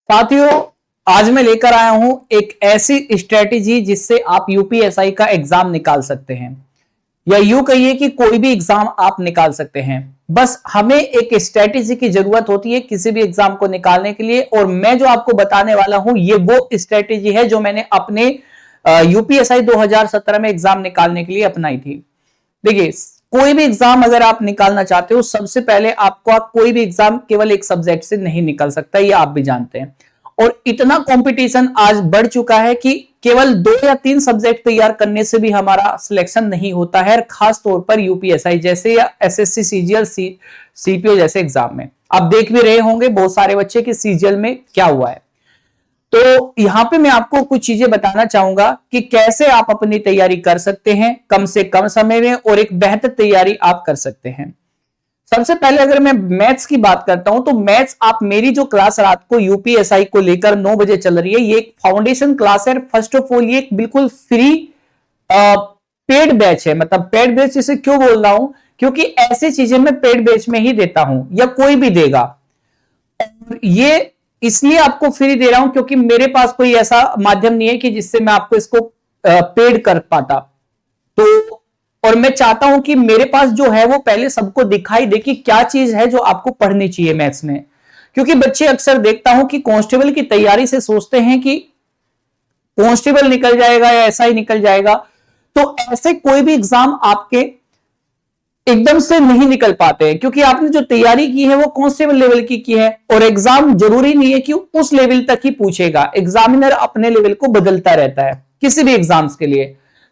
साथियों, आज मैं लेकर आया हूं एक ऐसी स्ट्रेटेजी जिससे आप यूपीएसआई का एग्जाम निकाल सकते हैं, या यूं कहिए कि कोई भी एग्जाम आप निकाल सकते हैं। बस हमें एक स्ट्रेटेजी की जरूरत होती है किसी भी एग्जाम को निकालने के लिए, और मैं जो आपको बताने वाला हूं ये वो स्ट्रेटेजी है जो मैंने अपने यूपीएसआई 2017 में एग्जाम निकालने के लिए अपनाई थी। देखिए, कोई भी एग्जाम अगर आप निकालना चाहते हो, सबसे पहले आपको कोई भी एग्जाम केवल एक सब्जेक्ट से नहीं निकल सकता, ये आप भी जानते हैं। और इतना कंपटीशन आज बढ़ चुका है कि केवल 2 या 3 सब्जेक्ट तैयार करने से भी हमारा सिलेक्शन नहीं होता है, खास तौर पर यूपीएसआई जैसे या एसएससी सीजीएल सीपीओ जैसे एग्जाम में। आप देख भी रहे होंगे बहुत सारे बच्चे कि सीजीएल में क्या हुआ है। तो यहां पे मैं आपको कुछ चीजें बताना चाहूंगा कि कैसे आप अपनी तैयारी कर सकते हैं कम से कम समय में, और एक बेहतर तैयारी आप कर सकते हैं। सबसे पहले अगर मैं मैथ्स की बात करता हूं तो मैथ्स, आप मेरी जो क्लास रात को यूपीएसआई को लेकर 9 बजे चल रही है, ये एक फाउंडेशन क्लास है। फर्स्ट ऑफ ऑल ये एक बिल्कुल फ्री पेड बैच है। मतलब पेड बैच इसे क्यों बोल रहा हूं, क्योंकि ऐसी चीजें मैं पेड बैच में ही देता हूं या कोई भी देगा। ये इसलिए आपको फ्री दे रहा हूं क्योंकि मेरे पास कोई ऐसा माध्यम नहीं है कि जिससे मैं आपको इसको पेड कर पाता। तो और मैं चाहता हूं कि मेरे पास जो है वो पहले सबको दिखाई दे कि क्या चीज है जो आपको पढ़नी चाहिए मैथ्स में। क्योंकि बच्चे अक्सर देखता हूं कि कांस्टेबल की तैयारी से सोचते हैं कि कांस्टेबल निकल जाएगा या ऐसा ही निकल जाएगा। तो ऐसे कोई भी एग्जाम आपके एकदम से नहीं निकल पाते हैं, क्योंकि आपने जो तैयारी की है वो कांस्टेबल लेवल की है। और एग्जाम जरूरी नहीं है कि उस लेवल तक ही पूछेगा, एग्जामिनर अपने लेवल को बदलता रहता है किसी भी एग्जाम्स के लिए।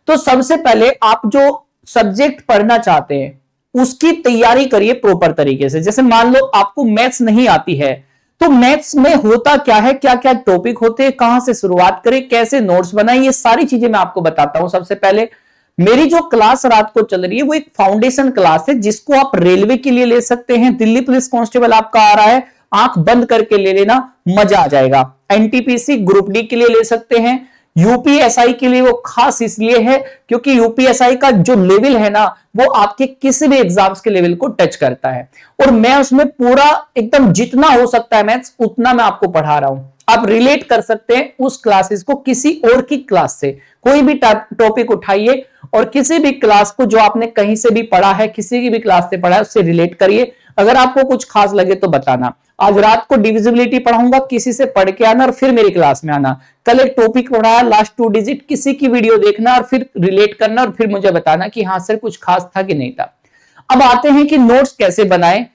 तो सबसे पहले आप जो सब्जेक्ट पढ़ना चाहते हैं उसकी तैयारी करिए प्रॉपर तरीके से। जैसे मान लो आपको मैथ्स नहीं आती है, तो मैथ्स में होता क्या है, क्या क्या टॉपिक होते हैं, कहां से शुरुआत करें, कैसे नोट्स बनाएं, ये सारी चीजें मैं आपको बताता हूं। सबसे पहले मेरी जो क्लास रात को चल रही है वो एक फाउंडेशन क्लास है, जिसको आप रेलवे के लिए ले सकते हैं। दिल्ली पुलिस कांस्टेबल आपका आ रहा है, आंख बंद करके ले लेना, मजा आ जाएगा। एनटीपीसी ग्रुप डी के लिए ले सकते हैं। यूपीएसआई के लिए वो खास इसलिए है क्योंकि यूपीएसआई का जो लेवल है ना, वो आपके किसी भी एग्जाम्स के लेवल को टच करता है। और मैं उसमें पूरा एकदम जितना हो सकता है मैथ्स उतना मैं आपको पढ़ा रहा हूं। आप रिलेट कर सकते हैं उस क्लासेस को किसी और की क्लास से। कोई भी टॉपिक उठाइए और किसी भी क्लास को जो आपने कहीं से भी पढ़ा है, किसी की भी क्लास से पढ़ा है, उससे रिलेट करिए। अगर आपको कुछ खास लगे तो बताना। आज रात को डिविजिबिलिटी पढ़ाऊंगा, किसी से पढ़ के आना और फिर मेरी क्लास में आना। कल एक टॉपिक पढ़ाया लास्ट 2 डिजिट, किसी की वीडियो देखना और फिर रिलेट करना और फिर मुझे बताना कि हाँ सर कुछ खास था कि नहीं था। अब आते हैं कि नोट्स कैसे बनाएं,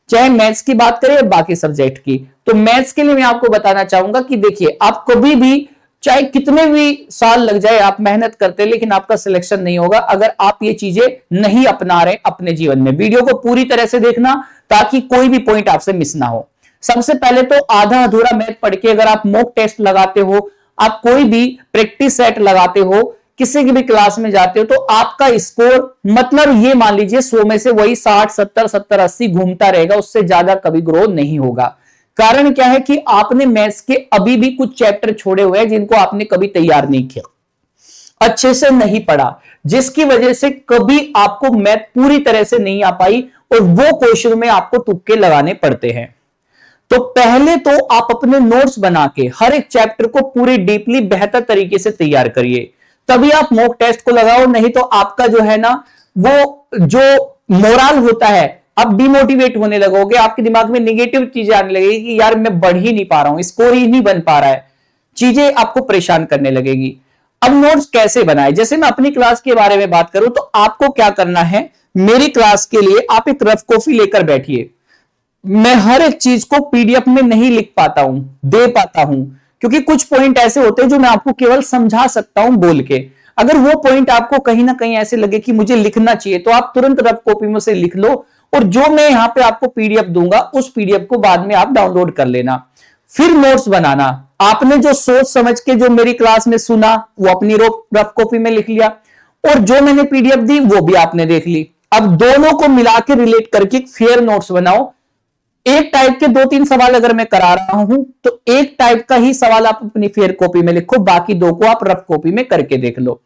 चाहे मैथ्स की बात करें या बाकी सब्जेक्ट की। तो मैथ्स के लिए मैं आपको बताना चाहूंगा कि देखिए, आप कभी भी चाहे कितने भी साल लग जाए आप मेहनत करते, लेकिन आपका सिलेक्शन नहीं होगा अगर आप ये चीजें नहीं अपना रहे अपने जीवन में। वीडियो को पूरी तरह से देखना ताकि कोई भी पॉइंट आपसे मिस ना हो। सबसे पहले तो आधा अधूरा मैथ पढ़ के अगर आप मॉक टेस्ट लगाते हो, आप कोई भी प्रैक्टिस सेट लगाते हो, किसी की भी क्लास में जाते हो, तो आपका स्कोर मतलब ये मान लीजिए 100 में से वही 60, 70, 70, 80 घूमता रहेगा, उससे ज्यादा कभी ग्रो नहीं होगा। कारण क्या है कि आपने मैथ्स के अभी भी कुछ चैप्टर छोड़े हुए हैं जिनको आपने कभी तैयार नहीं किया, अच्छे से नहीं पढ़ा, जिसकी वजह से कभी आपको मैथ पूरी तरह से नहीं आ पाई और वो क्वेश्चन में आपको तुक्के लगाने पड़ते हैं। तो पहले तो आप अपने नोट्स बना के हर एक चैप्टर को पूरी डीपली बेहतर तरीके से तैयार करिए, तभी आप मॉक टेस्ट को लगाओ। नहीं तो आपका जो है ना, वो जो मोरल होता है, आप डिमोटिवेट होने लगोगे, आपके दिमाग में नेगेटिव चीजें आने लगेगी कि यार मैं बढ़ ही नहीं पा रहा हूं, स्कोर ही नहीं बन पा रहा है, चीजें आपको परेशान करने लगेगी। अब नोट्स कैसे बनाए, जैसे मैं अपनी क्लास के बारे में बात करूं तो आपको क्या करना है, मेरी क्लास के लिए आप एक रफ कॉपी लेकर बैठिए। मैं हर एक चीज को पीडीएफ में नहीं लिख पाता हूं, दे पाता हूं, क्योंकि कुछ पॉइंट ऐसे होते हैं जो मैं आपको केवल समझा सकता हूं बोल के। अगर वो पॉइंट आपको कहीं ना कहीं ऐसे लगे कि मुझे लिखना चाहिए, तो आप तुरंत रफ कॉपी में से लिख लो, और जो मैं यहां पे आपको पीडीएफ दूंगा उस पीडीएफ को बाद में आप डाउनलोड कर लेना। फिर नोट्स बनाना, आपने जो सोच समझ के जो मेरी क्लास में सुना वो अपनी रफ कॉपी में लिख लिया, और जो मैंने पीडीएफ दी वो भी आपने देख ली। अब दोनों को मिला के रिलेट करके फेयर नोट्स बनाओ। एक टाइप के 2-3 सवाल अगर मैं करा रहा हूं तो एक टाइप का ही सवाल आप अपनी फेयर कॉपी में लिखो, बाकी 2 को आप रफ कॉपी में करके देख लो।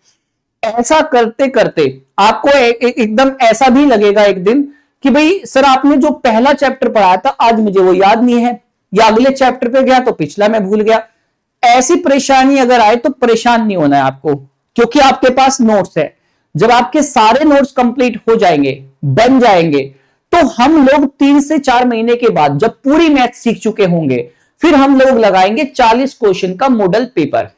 ऐसा करते करते आपको एकदम ऐसा भी लगेगा एक दिन कि भाई सर आपने जो पहला चैप्टर पढ़ाया था आज मुझे वो याद नहीं है, या अगले चैप्टर पे गया तो पिछला मैं भूल गया। ऐसी परेशानी अगर आए तो परेशान नहीं होना है आपको, क्योंकि आपके पास नोट्स है। जब आपके सारे नोट्स कंप्लीट हो जाएंगे, बन जाएंगे, तो हम लोग 3 से 4 महीने के बाद जब पूरी मैथ सीख चुके होंगे, फिर हम लोग लगाएंगे 40 क्वेश्चन का मॉडल पेपर।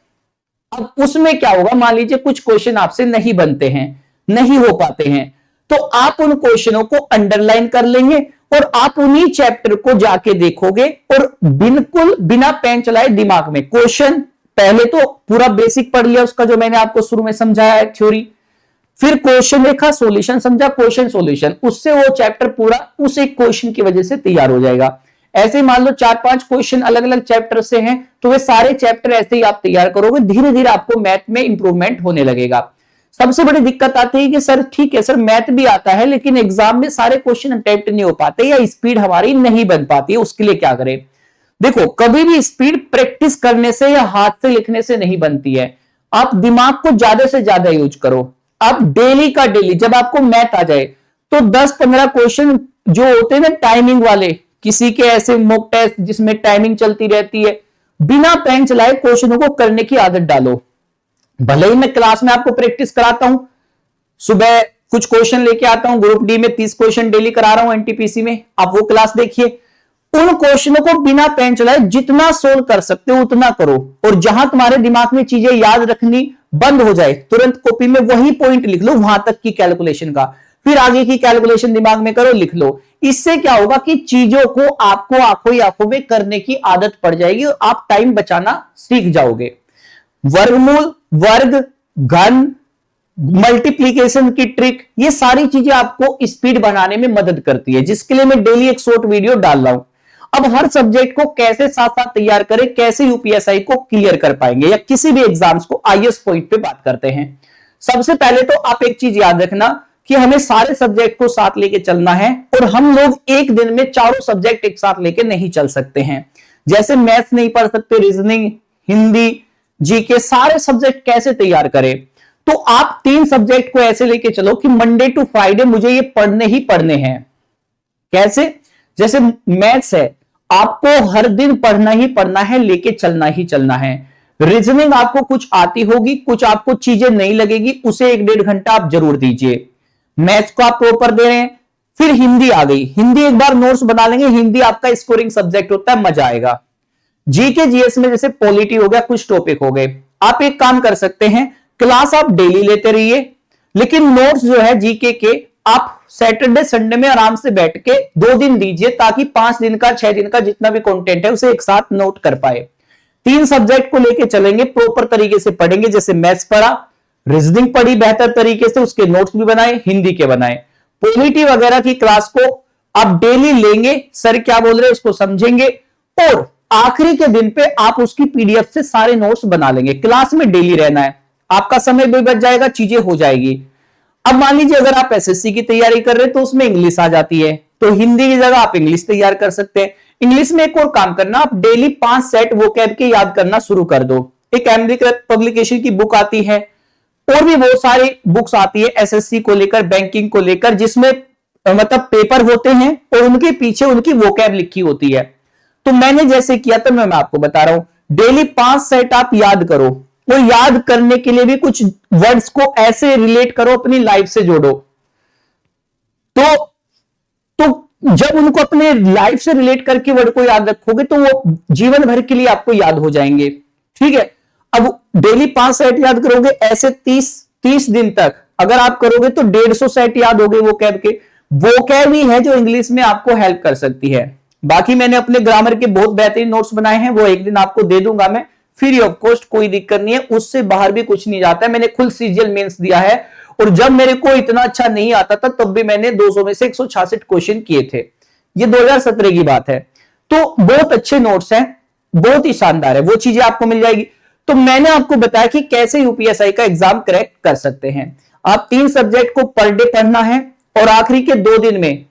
अब उसमें क्या होगा, मान लीजिए कुछ क्वेश्चन आपसे नहीं बनते हैं, नहीं हो पाते हैं, तो आप उन क्वेश्चनों को अंडरलाइन कर लेंगे और आप उन्हीं चैप्टर को जाके देखोगे और बिल्कुल बिना पेन चलाए दिमाग में क्वेश्चन पहले तो पूरा बेसिक पढ़ लिया उसका, जो मैंने आपको शुरू में समझाया है थ्योरी, फिर क्वेश्चन देखा, सॉल्यूशन समझा, क्वेश्चन सॉल्यूशन, उससे वो चैप्टर पूरा उस एक क्वेश्चन की वजह से तैयार हो जाएगा। ऐसे मान लो 4-5 क्वेश्चन अलग अलग चैप्टर से हैं, तो वे सारे चैप्टर ऐसे ही आप तैयार करोगे, धीरे धीरे आपको मैथ में इंप्रूवमेंट होने लगेगा। सबसे बड़ी दिक्कत आती है कि सर ठीक है सर मैथ भी आता है लेकिन एग्जाम में सारे क्वेश्चन अटेम्प्ट नहीं हो पाते या स्पीड हमारी नहीं बन पाती है, उसके लिए क्या करें? देखो, कभी भी स्पीड प्रैक्टिस करने से या हाथ से लिखने से नहीं बनती है। आप दिमाग को ज्यादा से ज्यादा यूज करो। आप डेली का डेली जब आपको मैथ आ जाए तो 10-15 क्वेश्चन जो होते हैं ना टाइमिंग वाले, किसी के ऐसे मॉक टेस्ट जिसमें टाइमिंग चलती रहती है, बिना पेन चलाए क्वेश्चनों को करने की आदत डालो। भले ही मैं क्लास में आपको प्रैक्टिस कराता हूं, सुबह कुछ क्वेश्चन लेके आता हूं, ग्रुप डी में 30 क्वेश्चन डेली करा रहा हूं एनटीपीसी में, आप वो क्लास देखिए। उन क्वेश्चनों को बिना पेन चलाए जितना सोल्व कर सकते हो उतना करो, और जहां तुम्हारे दिमाग में चीजें याद रखनी बंद हो जाए तुरंत कॉपी में वही पॉइंट लिख लो, वहां तक की कैलकुलेशन का, फिर आगे की कैलकुलेशन दिमाग में करो, लिख लो। इससे क्या होगा कि चीजों को आपको आंखों ही आंखों में करने की आदत पड़ जाएगी और आप टाइम बचाना सीख जाओगे। वर्गमूल, वर्ग, घन, मल्टीप्लीकेशन की ट्रिक, ये सारी चीजें आपको स्पीड बनाने में मदद करती है, जिसके लिए मैं डेली एक शॉर्ट वीडियो डाल रहा हूं। अब हर सब्जेक्ट को कैसे साथ साथ तैयार करें, कैसे यूपीएसआई को क्लियर कर पाएंगे या किसी भी एग्जाम्स को, आईएएस पॉइंट पे बात करते हैं। सबसे पहले तो आप एक चीज याद रखना कि हमें सारे सब्जेक्ट को साथ लेके चलना है, और हम लोग एक दिन में चारों सब्जेक्ट एक साथ लेके नहीं चल सकते हैं। जैसे मैथ्स नहीं पढ़ सकते, रीजनिंग, हिंदी, जीके, सारे सब्जेक्ट कैसे तैयार करें? तो आप 3 सब्जेक्ट को ऐसे लेके चलो कि मंडे टू फ्राइडे मुझे ये पढ़ने ही पढ़ने हैं। कैसे? जैसे मैथ्स है, आपको हर दिन पढ़ना ही पढ़ना है, लेके चलना ही चलना है। रीजनिंग आपको कुछ आती होगी, कुछ आपको चीजें नहीं लगेगी, उसे 1-1.5 घंटा आप जरूर दीजिए। मैथ्स को आप प्रॉपर दे रहे हैं। फिर हिंदी आ गई, हिंदी एक बार नोट्स बना लेंगे, हिंदी आपका स्कोरिंग सब्जेक्ट होता है, मजा आएगा। जीके जीएस में जैसे पॉलिटी हो गया, कुछ टॉपिक हो गए, आप एक काम कर सकते हैं, क्लास आप डेली लेते रहिए, लेकिन नोट्स जो है जीके के आप सैटरडे संडे में आराम से बैठ के 2 दिन दीजिए, ताकि 5 दिन का 6 दिन का जितना भी कंटेंट है उसे एक साथ नोट कर पाए। 3 सब्जेक्ट को लेके चलेंगे, प्रॉपर तरीके से पढ़ेंगे। जैसे मैथ्स पढ़ा, रीजनिंग पढ़ी बेहतर तरीके से, उसके नोट्स भी बनाए, हिंदी के बनाए। पॉलिटी वगैरह की क्लास को आप डेली लेंगे, सर क्या बोल रहे हैं उसको समझेंगे, और आखिरी के दिन पे आप उसकी पीडीएफ से सारे नोट्स बना लेंगे। क्लास में डेली रहना है, आपका समय भी बच जाएगा, चीजें हो जाएगी। अब मान लीजिए अगर आप एसएससी की तैयारी कर रहे हैं तो उसमें इंग्लिश आ जाती है, तो हिंदी की जगह आप इंग्लिश तैयार कर सकते हैं। इंग्लिश में एक और काम करना, आप डेली 5 सेट वोकैब के याद करना शुरू कर दो। एक एमरीकृत पब्लिकेशन की बुक आती है, और भी बहुत सारी बुक्स आती है एसएससी को लेकर, बैंकिंग को लेकर, जिसमें मतलब पेपर होते हैं और उनके पीछे उनकी वोकैब लिखी होती है। तो मैंने जैसे किया था, मैं आपको बता रहा हूं, डेली 5 सेट आप याद करो, और याद करने के लिए भी कुछ वर्ड्स को ऐसे रिलेट करो, अपनी लाइफ से जोड़ो। तो जब उनको अपने लाइफ से रिलेट करके वर्ड को याद रखोगे तो वो जीवन भर के लिए आपको याद हो जाएंगे। ठीक है, अब डेली 5 सेट याद करोगे, ऐसे 30 दिन तक अगर आप करोगे तो 150 सेट याद हो गए वोकैब के। वोकैब ही है जो इंग्लिश में आपको हेल्प कर सकती है। बाकी मैंने अपने ग्रामर के बहुत बेहतरीन नोट्स बनाए हैं, वो एक दिन आपको दे दूंगा मैं, फ्री ऑफ कॉस्ट, कोई दिक्कत नहीं है, उससे बाहर भी कुछ नहीं जाता है। मैंने खुद सीजीएल मेंस दिया है, और जब मेरे को इतना अच्छा नहीं आता था तब भी मैंने 200 में से 166 क्वेश्चन किए थे। ये 2017 की बात है। तो बहुत अच्छे नोट्स हैं, बहुत ही शानदार है, वो चीजें आपको मिल जाएगी। तो मैंने आपको बताया कि कैसे यूपीएसआई का एग्जाम क्रैक कर सकते हैं। आप 3 सब्जेक्ट को पर डे पढ़ना है, और आखिरी के 2 दिन में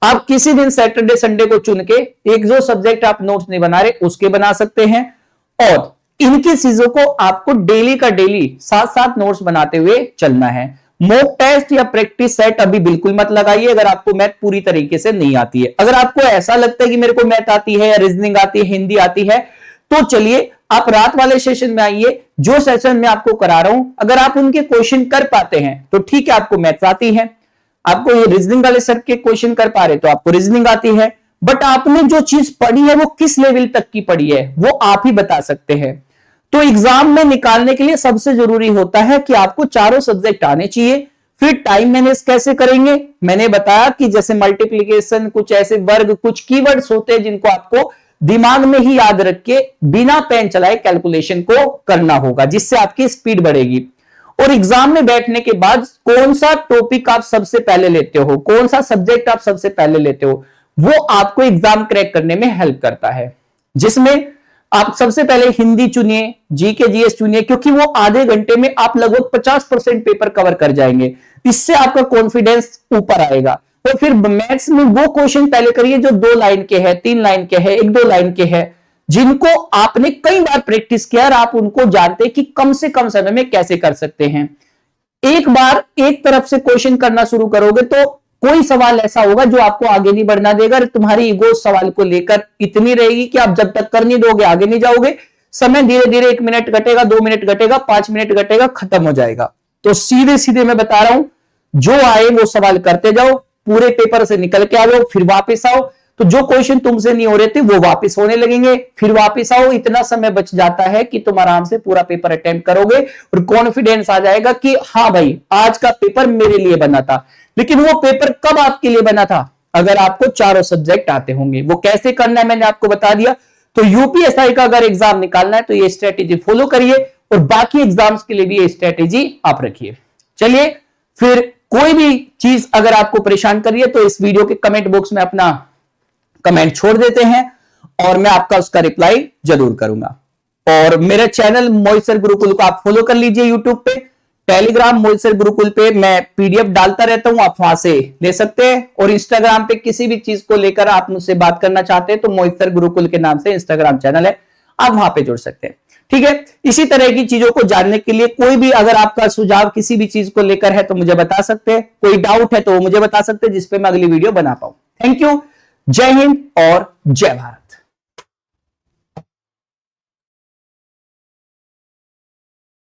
आप किसी दिन सैटरडे संडे को चुन के एक जो सब्जेक्ट आप नोट्स नहीं बना रहे उसके बना सकते हैं, और इनकी चीजों को आपको डेली का डेली साथ साथ नोट्स बनाते हुए चलना है। मॉक टेस्ट या प्रैक्टिस सेट अभी बिल्कुल मत लगाइए अगर आपको मैथ पूरी तरीके से नहीं आती है। अगर आपको ऐसा लगता है कि मेरे को मैथ आती है या रीजनिंग आती है, हिंदी आती है, तो चलिए आप रात वाले सेशन में आइए। जो सेशन में आपको करा रहा हूं, अगर आप उनके क्वेश्चन कर पाते हैं तो ठीक है, आपको मैथ्स आती है। आपको ये रीजनिंग वाले सेट के क्वेश्चन कर पा रहे तो आपको रीजनिंग आती है। बट आपने जो चीज पढ़ी है वो किस लेवल तक की पढ़ी है वो आप ही बता सकते हैं। तो एग्जाम में निकालने के लिए सबसे जरूरी होता है कि आपको चारों सब्जेक्ट आने चाहिए। फिर टाइम मैनेज कैसे करेंगे, मैंने बताया कि जैसे मल्टीप्लीकेशन, कुछ ऐसे वर्ग, कुछ कीवर्ड्स होते हैं जिनको आपको दिमाग में ही याद रख के बिना पेन चलाए कैलकुलेशन को करना होगा, जिससे आपकी स्पीड बढ़ेगी। और एग्जाम में बैठने के बाद कौन सा टॉपिक आप सबसे पहले लेते हो, कौन सा सब्जेक्ट आप सबसे पहले लेते हो, वो आपको एग्जाम क्रैक करने में हेल्प करता है। जिसमें आप सबसे पहले हिंदी चुनिए, जीके जीएस चुनिए, क्योंकि वो आधे घंटे में आप लगभग 50% पेपर कवर कर जाएंगे। इससे आपका कॉन्फिडेंस ऊपर आएगा। तो फिर मैथ्स में वो क्वेश्चन पहले करिए जो 2 लाइन के हैं, 3 लाइन के हैं, 1-2 लाइन के हैं, जिनको आपने कई बार प्रैक्टिस किया और आप उनको जानते हैं कि कम से कम समय में कैसे कर सकते हैं। एक बार एक तरफ से क्वेश्चन करना शुरू करोगे तो कोई सवाल ऐसा होगा जो आपको आगे नहीं बढ़ना देगा। तुम्हारी ईगो सवाल को लेकर इतनी रहेगी कि आप जब तक कर नहीं दोगे आगे नहीं जाओगे। समय धीरे धीरे 1 मिनट घटेगा, 2 मिनट घटेगा, 5 मिनट घटेगा, खत्म हो जाएगा। तो सीधे सीधे मैं बता रहा हूं, जो आए वो सवाल करते जाओ, पूरे पेपर से निकल के आओ, फिर वापस आओ। तो जो क्वेश्चन तुमसे नहीं हो रहे थे वो वापस होने लगेंगे, फिर वापस आओ। इतना समय बच जाता है कि तुम आराम से पूरा पेपर अटेम्प्ट करोगे और कॉन्फिडेंस आ जाएगा कि हाँ भाई, आज का पेपर मेरे लिए बना था। लेकिन वो पेपर कब आपके लिए बना था? अगर आपको चारों सब्जेक्ट आते होंगे। वो कैसे करना है मैंने आपको बता दिया। तो यूपीएसआई का अगर एग्जाम निकालना है तो ये स्ट्रेटेजी फॉलो करिए और बाकी एग्जाम्स के लिए भी ये स्ट्रेटेजी आप रखिए। चलिए, फिर कोई भी चीज अगर आपको परेशान कर रही है तो इस वीडियो के कमेंट बॉक्स में अपना कमेंट छोड़ देते हैं और मैं आपका उसका रिप्लाई जरूर करूंगा। और मेरे चैनल मोहित सर गुरुकुल को आप फॉलो कर लीजिए यूट्यूब पे। टेलीग्राम मोहित सर गुरुकुल पे मैं पीडीएफ डालता रहता हूं, आप वहां से ले सकते हैं। और इंस्टाग्राम पे किसी भी चीज को लेकर आप मुझसे बात करना चाहते हैं तो मोहित सर गुरुकुल के नाम से इंस्टाग्राम चैनल है, आप वहां पे जुड़ सकते हैं। ठीक है, इसी तरह की चीजों को जानने के लिए कोई भी अगर आपका सुझाव किसी भी चीज को लेकर है तो मुझे बता सकते हैं। कोई डाउट है तो मुझे बता सकते हैं जिसपे मैं अगली वीडियो बना पाऊं। Thank you. जय हिंद और जय भारत।